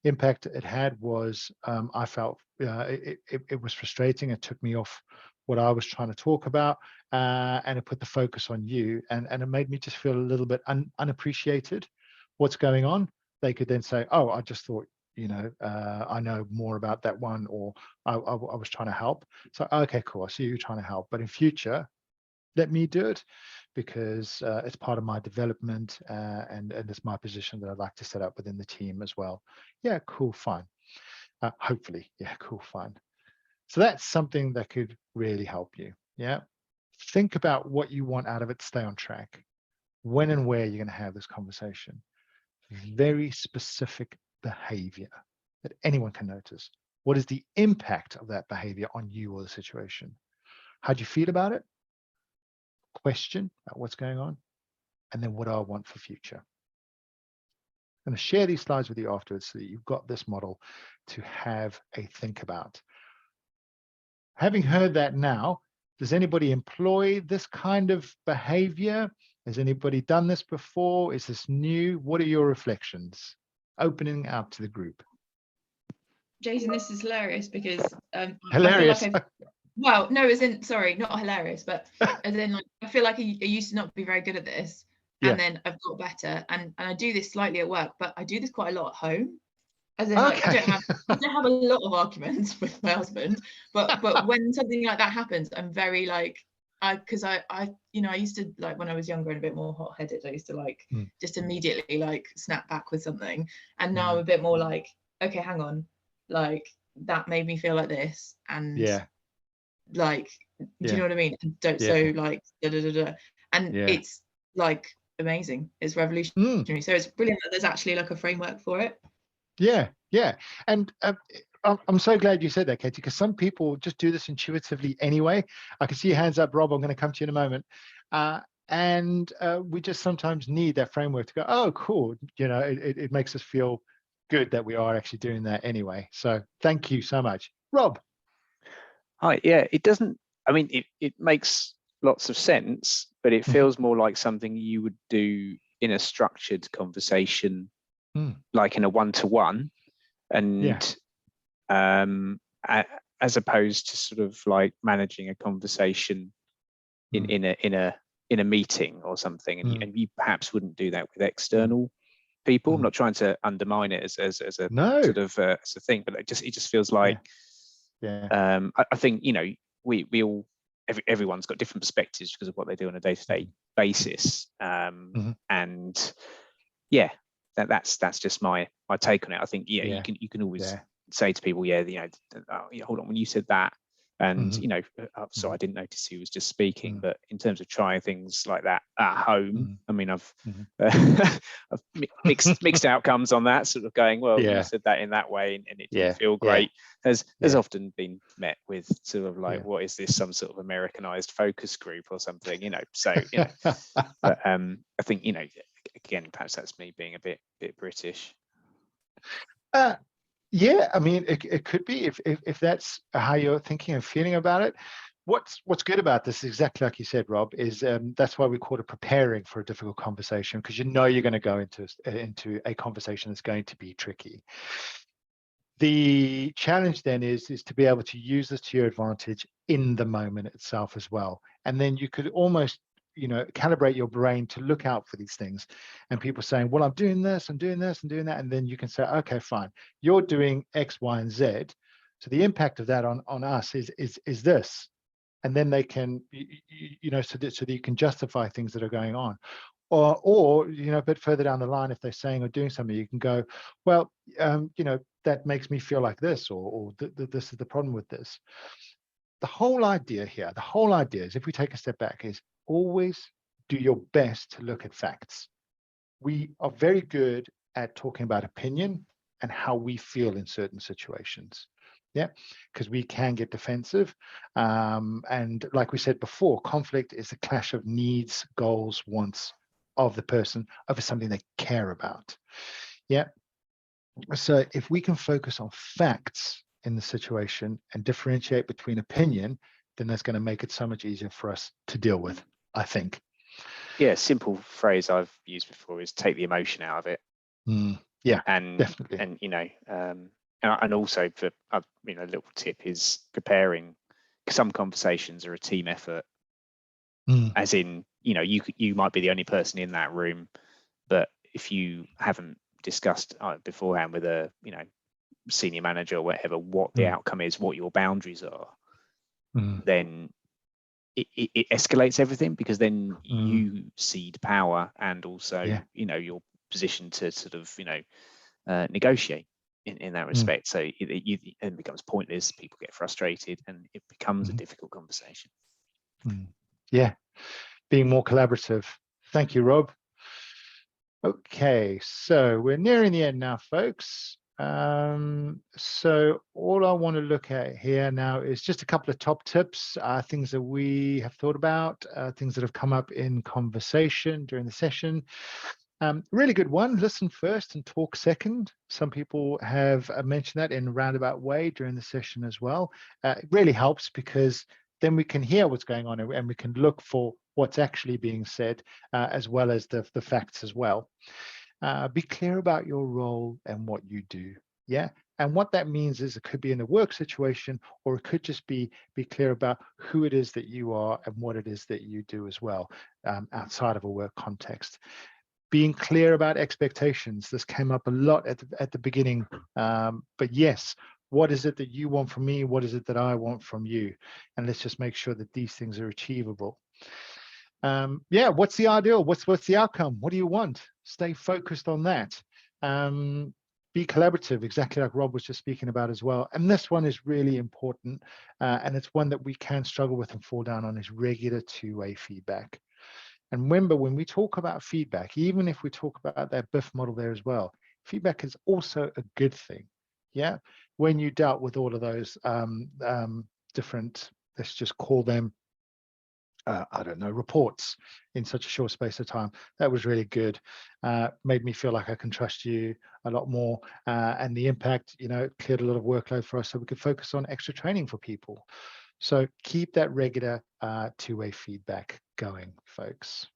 Impact it had was I felt it was frustrating. It took me off what I was trying to talk about, and it put the focus on you, and it made me just feel a little bit unappreciated. What's going on? They could then say, oh, I just thought, I know more about that one, or I was trying to help. So, okay, cool. I see you trying to help. But in future, let me do it, because it's part of my development, and it's my position that I'd like to set up within the team as well. Yeah, cool, fine. Hopefully, yeah, cool, fine. So that's something that could really help you. Yeah. Think about what you want out of it to stay on track. When and where you're going to have this conversation. Very specific behavior that anyone can notice. What is the impact of that behavior on you or the situation? How do you feel about it? Question about what's going on. And then what do I want for future? I'm going to share these slides with you afterwards so that you've got this model to have a think about. Having heard that now, does anybody employ this kind of behavior? Has anybody done this before? Is this new? What are your reflections? Opening out to the group. Jason, this is hilarious because hilarious. I feel like well, no, as in, sorry, not hilarious, but as in, like, I feel like I used to not be very good at this, and then I've got better, and I do this slightly at work, but I do this quite a lot at home. As in, like, I don't have a lot of arguments with my husband, but when something like that happens, I'm very like, because I used to, like, when I was younger and a bit more hot-headed, I used to like just immediately like snap back with something, and now I'm a bit more like, okay, hang on, like that made me feel like this, and like, do you know what I mean? So like and it's like amazing, it's revolutionary. So it's brilliant that there's actually like a framework for it. Yeah, and I'm so glad you said that, Katie, because some people just do this intuitively anyway. I can see your hands up, Rob. I'm going to come to you in a moment. And we just sometimes need that framework to go, oh, cool. It makes us feel good that we are actually doing that anyway. So thank you so much. Rob. Hi, yeah, it doesn't, I mean, it makes lots of sense, but it feels more like something you would do in a structured conversation, like in a one-to-one, and as opposed to sort of like managing a conversation in a meeting or something, and you perhaps wouldn't do that with external people. I'm not trying to undermine it as a sort of as a thing, but it just feels like I think we all everyone's got different perspectives because of what they do on a day-to-day basis. And yeah, that's just my take on it. I think you can always say to people, hold on, when you said that, and so I didn't notice he was just speaking. But in terms of trying things like that at home, I mean, I've mixed outcomes on that, sort of going, well, you said that in that way and it didn't feel great. Has often been met with sort of like, what is this, some sort of Americanized focus group or something, so but I think again, perhaps that's me being a bit British. Yeah, I mean, it could be if that's how you're thinking and feeling about it. What's good about this, exactly like you said, Rob, is that's why we call it preparing for a difficult conversation, because you're going to go into a conversation that's going to be tricky. The challenge then is to be able to use this to your advantage in the moment itself as well, and then you could almost calibrate your brain to look out for these things, and people saying, well, I'm doing this, I'm doing this, I'm doing that, and then you can say, okay, fine, you're doing X, Y, and Z, so the impact of that on us is this, and then they can so that you can justify things that are going on, or a bit further down the line, if they're saying or doing something, you can go, well, that makes me feel like this, or this is the problem with this. The whole idea is, if we take a step back, is always do your best to look at facts. We are very good at talking about opinion and how we feel in certain situations. Because we can get defensive. And like we said before, conflict is a clash of needs, goals, wants of the person over something they care about. So if we can focus on facts in the situation and differentiate between opinion, then that's going to make it so much easier for us to deal with, I think. Yeah, simple phrase I've used before is take the emotion out of it. And definitely. And also for a little tip is preparing. Some conversations are a team effort, as in you might be the only person in that room, but if you haven't discussed beforehand with a senior manager or whatever what the outcome is, what your boundaries are, then it escalates everything, because then you cede power and also your position to sort of negotiate in that respect. So it becomes pointless, people get frustrated, and it becomes a difficult conversation. Being more collaborative. Thank you, Rob. Okay, so we're nearing the end now, folks. So all I want to look at here now is just a couple of top tips, things that we have thought about, things that have come up in conversation during the session. Really good one, listen first and talk second. Some people have mentioned that in a roundabout way during the session as well. It really helps, because then we can hear what's going on and we can look for what's actually being said, as well as the facts as well. Be clear about your role and what you do. And what that means is it could be in a work situation, or it could just be clear about who it is that you are and what it is that you do as well, outside of a work context. Being clear about expectations. This came up a lot at the beginning, but yes, what is it that you want from me? What is it that I want from you? And let's just make sure that these things are achievable. What's the ideal? What's the outcome? What do you want? Stay focused on that. Be collaborative, exactly like Rob was just speaking about as well. And this one is really important, and it's one that we can struggle with and fall down on, is regular two-way feedback. And remember, when we talk about feedback, even if we talk about that BIF model there as well, feedback is also a good thing. When you dealt with all of those different, let's just call them, reports in such a short space of time, that was really good. Made me feel like I can trust you a lot more, and the impact, cleared a lot of workload for us, so we could focus on extra training for people. So keep that regular two-way feedback going, folks.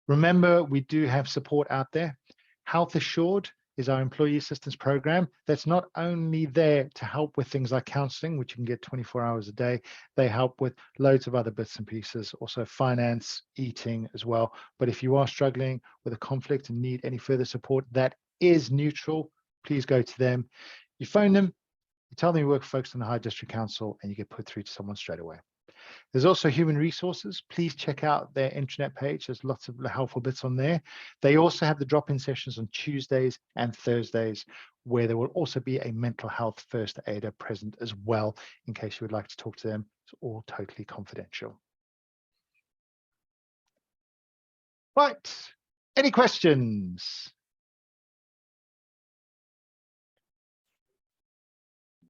Remember, we do have support out there. Health Assured is our employee assistance program that's not only there to help with things like counseling, which you can get 24 hours a day. They help with loads of other bits and pieces, also finance, eating as well. But if you are struggling with a conflict and need any further support that is neutral, please go to them. You phone them, You tell them you work focused on the High District Council and you get put through to someone straight away. There's also human resources. Please check out their intranet page. There's lots of helpful bits on there. They also have the drop-in sessions on Tuesdays and Thursdays, where there will also be a mental health first aider present as well, in case you would like to talk to them. It's all totally confidential. Right. Any questions?